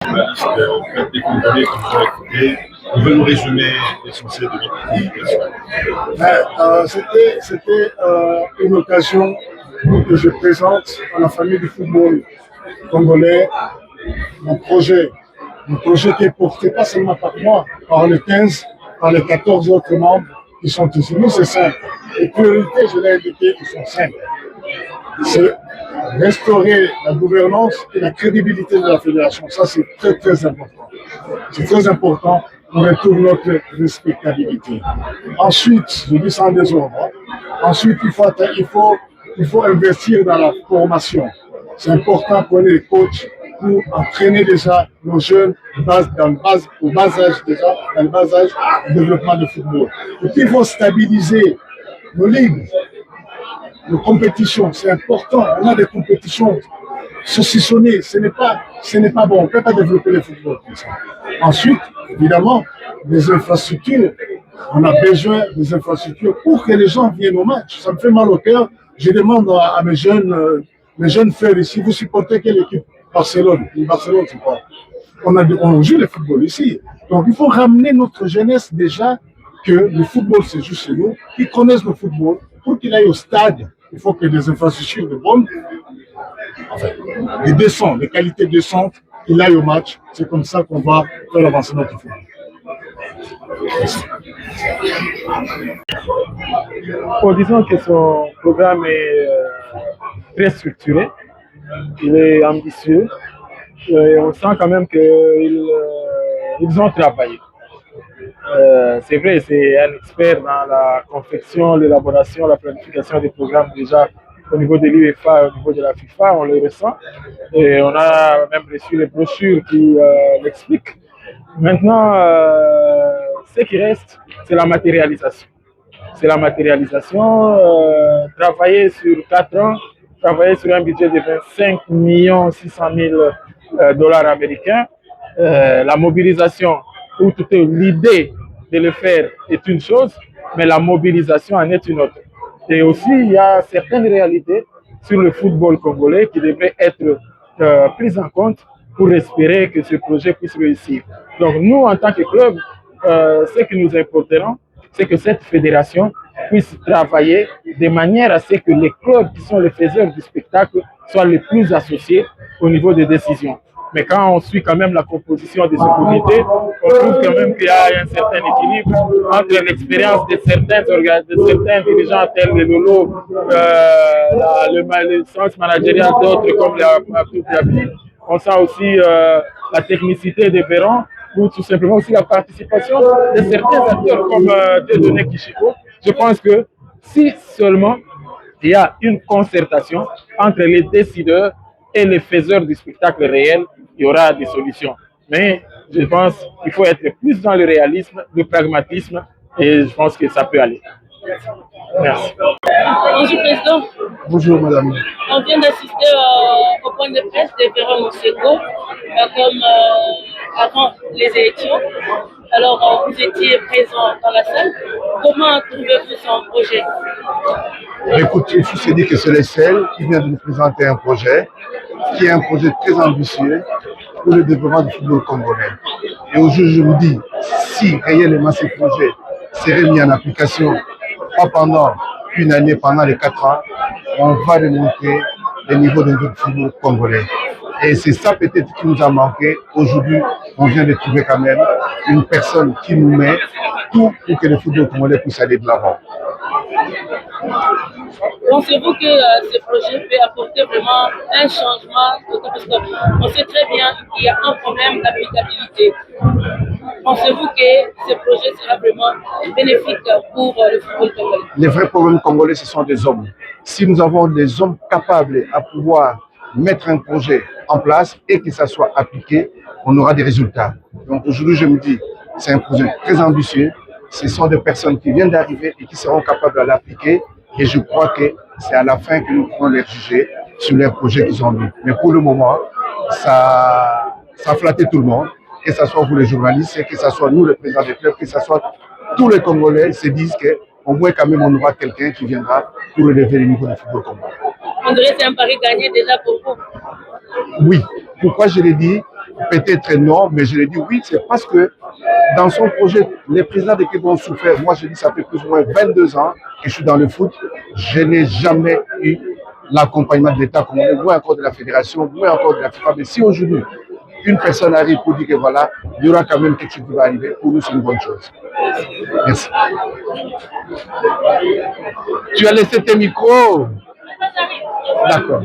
journalistes des Congolais qui nous ont écoutés. Vous pouvez nous résumer l'essentiel de votre communication? C'était une occasion que je présente à la famille du football congolais mon projet qui est porté pas seulement par moi, par les 15, par les 14 autres membres qui sont ici. Nous, c'est simple. Les priorités, je l'ai indiqué, ils sont simples. C'est restaurer la gouvernance et la crédibilité de la fédération. Ça, c'est très, très important. C'est très important pour retrouver notre respectabilité. Ensuite, je dis sans désordre, ensuite, il faut investir dans la formation. C'est important pour les coachs pour entraîner déjà nos jeunes au bas âge déjà, dans le bas âge du développement du football. Et puis, il faut stabiliser nos ligues, nos compétitions. C'est important. On a des compétitions saucissonnées. Ce n'est pas bon. On ne peut pas développer le football comme ça. Ensuite, évidemment, les infrastructures. On a besoin des infrastructures pour que les gens viennent au match. Ça me fait mal au cœur. Je demande à mes jeunes frères ici, vous supportez quelle équipe? Barcelone. Barcelone, c'est pas. On joue le football ici. Donc, il faut ramener notre jeunesse déjà que le football se joue chez nous, qu'ils connaissent le football. Pour qu'il aille au stade, il faut que des infrastructures de bonnes, des descentes, des qualités décentes, qu'il aille au match. C'est comme ça qu'on va faire avancer notre football. Bon, disons que son programme est très structuré, il est ambitieux, et on sent quand même qu'ils ont travaillé. C'est vrai, c'est un expert dans la confection, l'élaboration, la planification des programmes déjà au niveau de l'UEFA, au niveau de la FIFA, on le ressent. Et on a même reçu les brochures qui l'expliquent. Maintenant, ce qui reste, c'est la matérialisation. C'est la matérialisation, travailler sur 4 ans, travailler sur un budget de 25 600 000 dollars américains. La mobilisation, ou toute l'idée de le faire est une chose, mais la mobilisation en est une autre. Et aussi, il y a certaines réalités sur le football congolais qui devraient être prises en compte pour espérer que ce projet puisse réussir. Donc nous, en tant que club, ce qui nous importera, c'est que cette fédération puisse travailler de manière à ce que les clubs qui sont les faiseurs du spectacle soient les plus associés au niveau des décisions. Mais quand on suit quand même la composition de ce comité, on trouve quand même qu'il y a un certain équilibre entre l'expérience de certains dirigeants tels que Lolo, le sens managérial d'autres comme Abdou Diaby. On sent aussi la technicité des Véran, ou tout simplement aussi la participation de certains acteurs comme Dieudonné Kishiko. Je pense que si seulement il y a une concertation entre les décideurs et les faiseurs du spectacle réel, il y aura des solutions. Mais je pense qu'il faut être plus dans le réalisme, le pragmatisme, et je pense que ça peut aller. Merci. Bonjour Président. Bonjour Madame. On vient d'assister au point de presse de Véran Moseko, comme avant les élections. Alors, vous étiez présent dans la salle. Comment trouvez-vous son projet? Écoute, il faut se dire que c'est le seul qui vient de nous présenter un projet, qui est un projet très ambitieux pour le développement du football congolais. Et aujourd'hui, je vous dis, si réellement ce projet serait mis en application, pas pendant une année, pendant les 4 ans, on va remonter le niveau de notre football congolais. Et c'est ça peut-être qui nous a manqué. Aujourd'hui, on vient de trouver quand même une personne qui nous met tout pour que le football congolais puisse aller de l'avant. Pensez-vous que ce projet peut apporter vraiment un changement? Parce qu'on sait très bien qu'il y a un problème d'applicabilité. Pensez-vous que ce projet sera vraiment bénéfique pour le football congolais? Les vrais problèmes congolais, ce sont des hommes. Si nous avons des hommes capables à pouvoir mettre un projet en place et que ça soit appliqué, on aura des résultats. Donc aujourd'hui, je me dis, c'est un projet très ambitieux. Ce sont des personnes qui viennent d'arriver et qui seront capables de l'appliquer. Et je crois que c'est à la fin que nous pourrons les juger sur les projets qu'ils ont mis. Mais pour le moment, ça flattait tout le monde, que ce soit vous les journalistes, que ce soit nous les présidents des clubs, que ce soit tous les Congolais se disent qu'au moins quand même on aura quelqu'un qui viendra pour relever le niveau du football congolais. On dirait que c'est un pari gagné déjà pour vous. Oui. Pourquoi je l'ai dit? Peut-être non, mais je l'ai dit oui, c'est parce que dans son projet, les présidents d'équipe ont souffert. Moi, je dis ça fait plus ou moins 22 ans que je suis dans le foot. Je n'ai jamais eu l'accompagnement de l'État congolais, moins encore de la fédération, moins encore de la FIFA. Mais si aujourd'hui, une personne arrive pour dire que voilà, il y aura quand même quelque chose qui va arriver, pour nous, c'est une bonne chose. Merci. Tu as laissé tes micros? D'accord.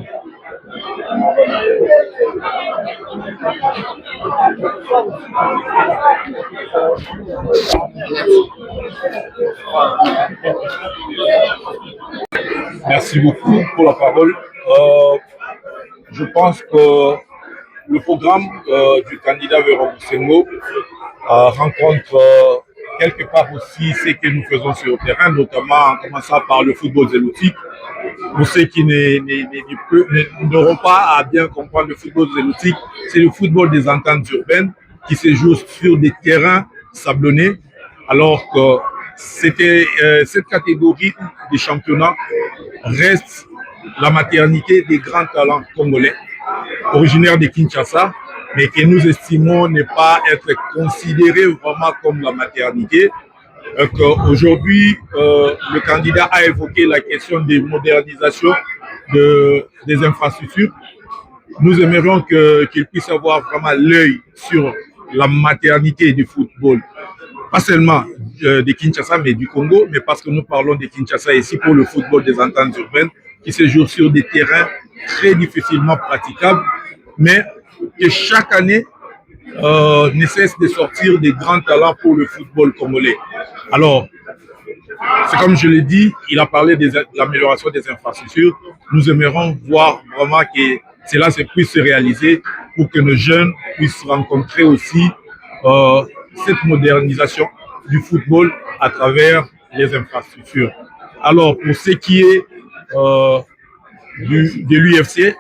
Merci beaucoup pour la parole. Je pense que le programme du candidat Véron Sengo rencontre quelque part aussi ce que nous faisons sur le terrain, notamment en commençant par le football zélotique. Pour ceux qui n'auront pas à bien comprendre le football zélotique, c'est le football des ententes urbaines qui se joue sur des terrains sablonnés, alors que cette catégorie des championnats reste la maternité des grands talents congolais, originaires de Kinshasa, mais que nous estimons ne pas être considérés vraiment comme la maternité. Aujourd'hui, le candidat a évoqué la question des modernisations des infrastructures. Nous aimerions qu'il puisse avoir vraiment l'œil sur la maternité du football, pas seulement de Kinshasa, mais du Congo, mais parce que nous parlons de Kinshasa ici pour le football des ententes urbaines qui se joue sur des terrains très difficilement praticables, mais que chaque année ne cesse de sortir des grands talents pour le football congolais. Alors, c'est comme je l'ai dit, il a parlé de l'amélioration des infrastructures. Nous aimerions voir vraiment que cela puisse se réaliser pour que nos jeunes puissent rencontrer aussi cette modernisation du football à travers les infrastructures. Alors, pour ce qui est de l'UFC,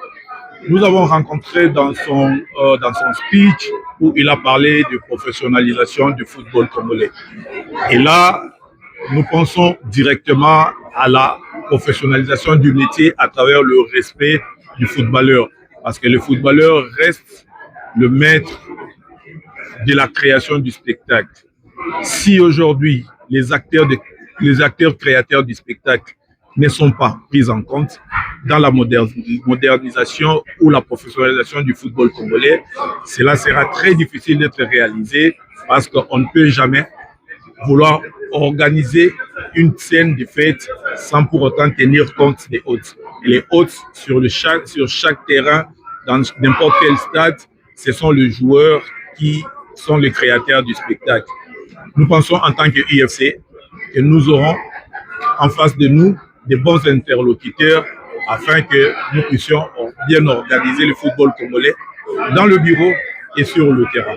nous avons rencontré dans son speech où il a parlé de professionnalisation du football congolais. Et là, nous pensons directement à la professionnalisation du métier à travers le respect du footballeur. Parce que le footballeur reste le maître de la création du spectacle. Si aujourd'hui, les acteurs créateurs du spectacle ne sont pas pris en compte dans la modernisation ou la professionnalisation du football congolais, cela sera très difficile d'être réalisé parce qu'on ne peut jamais vouloir organiser une scène de fête sans pour autant tenir compte des hôtes. Les hôtes sur chaque terrain, dans n'importe quel stade, ce sont les joueurs qui sont les créateurs du spectacle. Nous pensons en tant que UFC que nous aurons en face de nous des bons interlocuteurs afin que nous puissions bien organiser le football congolais dans le bureau et sur le terrain.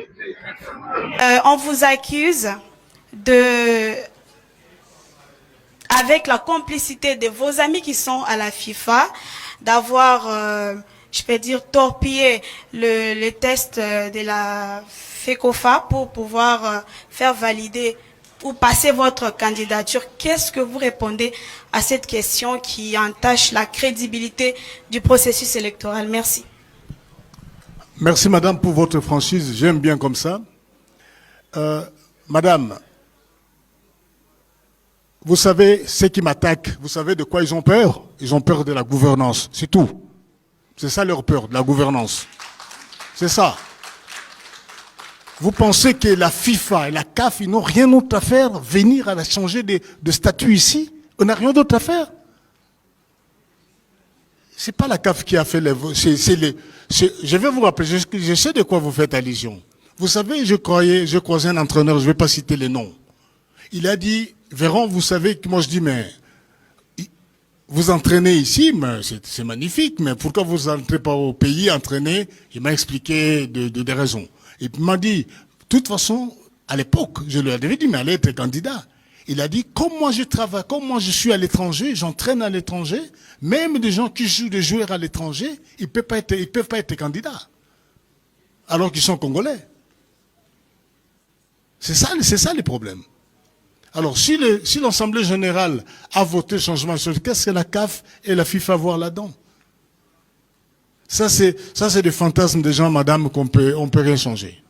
On vous accuse avec la complicité de vos amis qui sont à la FIFA, d'avoir, je peux dire, torpillé les tests de la FECOFA pour pouvoir faire valider ou passer votre candidature. Qu'est-ce que vous répondez à cette question qui entache la crédibilité du processus électoral? Merci. Merci, madame, pour votre franchise. J'aime bien comme ça. Madame, vous savez ce qui m'attaque, vous savez de quoi ils ont peur? Ils ont peur de la gouvernance, c'est tout. C'est ça leur peur, de la gouvernance. C'est ça. Vous pensez que la FIFA et la CAF, ils n'ont rien d'autre à faire, venir à changer de statut ici? On n'a rien d'autre à faire. C'est pas la CAF qui a fait je vais vous rappeler, je sais de quoi vous faites allusion. Vous savez, je croisais un entraîneur, je ne vais pas citer les noms. Il a dit, Véron, vous savez, moi je dis, mais vous entraînez ici, mais c'est magnifique, mais pourquoi vous n'entrez pas au pays entraîner? Il m'a expliqué des raisons. Il m'a dit, de toute façon, à l'époque, je lui avais dit, mais allez être candidat. Il a dit, comme moi je travaille, comme moi je suis à l'étranger, j'entraîne à l'étranger, même des gens qui jouent des joueurs à l'étranger, ils peuvent pas être candidats. Alors qu'ils sont congolais. C'est ça les problèmes. Alors, si l'Assemblée générale a voté changement, qu'est-ce que la CAF et la FIFA voient là-dedans? Ça, c'est des fantasmes des gens, madame, on peut rien changer.